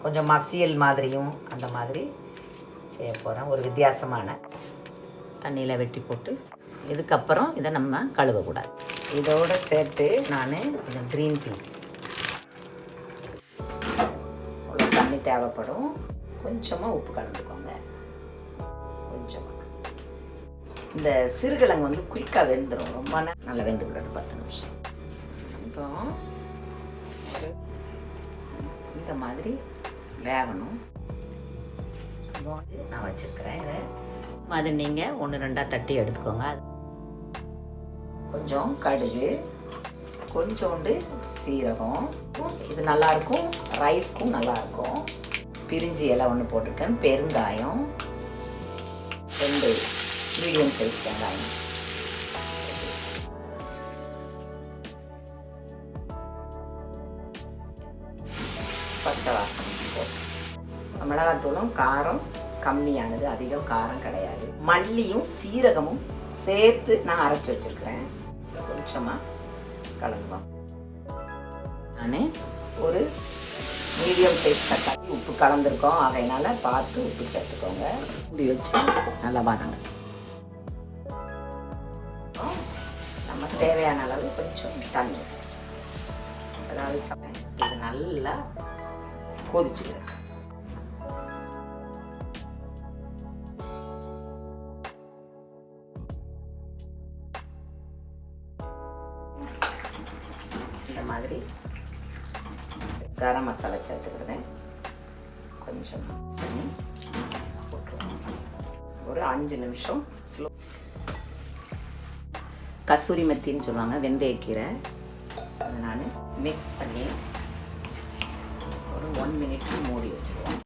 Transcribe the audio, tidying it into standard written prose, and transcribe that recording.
கொஞ்சம் மசியல் மாதிரியும் அந்த மாதிரி செய்ய போகிறேன். ஒரு வித்தியாசமான தண்ணியில் வெட்டி போட்டு இதுக்கப்புறம் இதை நம்ம கழுவக்கூடாது. இதோடு சேர்த்து நான் கொஞ்சம் க்ரீன் பீஸ் அவ்வளோ தண்ணி தேவைப்படும். கொஞ்சமாக உப்பு கலந்துக்கோங்க. கொஞ்சமாக இந்த சிறுகிழங்கு வந்து குயிக்காக வெந்துடும். ரொம்ப நல்லா வெந்துக்கூடாது. 10 நிமிஷம். இப்போ இந்த மாதிரி வேகணும். நான் வச்சுருக்கிறேன். இதை அது நீங்கள் 1-2 தட்டி எடுத்துக்கோங்க. கொஞ்சம் கடுகு, கொஞ்சோண்டு சீரகம். இது நல்லாயிருக்கும், ரைஸ்க்கும் நல்லாயிருக்கும். பிரிஞ்சி இலை ஒன்று போட்டிருக்கேன். பெருங்காயம், 2 மீடியம் சைஸ் வெங்காயம், பச்சை வாசனை போட்டு, மிளகாத்தூளும் காரம் கம்மியானது, அதிகம் காரம் கிடையாது. மல்லியும் சீரகமும் சேர்த்து நான் அரைச்சி வச்சுருக்கிறேன். கொஞ்சமாக கலந்துவோம். நான் ஒரு மீடியம் சைஸ் தக்காளி உப்பு கலந்துருக்கோம். அதனால் பார்த்து உப்பு சேர்த்துக்கோங்க. இப்படி வச்சு நல்லா வதங்க. நம்ம தேவையான அளவு கொஞ்சம் தண்ணி, அதாவது இது நல்லா கொதிச்சுக்கிறேன். இந்த மாதிரி கரம் மசாலா சேர்த்துக்கிறேன். கொஞ்சம் பண்ணி போட்டுருவோம். ஒரு 5 நிமிஷம் ஸ்லோ. கசூரி மெத்தின்னு சொல்லுவாங்க, வெந்தயக்கீரை. அதை நான் மிக்ஸ் பண்ணி ஒரு 1 மினிட் மூடி வச்சுருவோம்.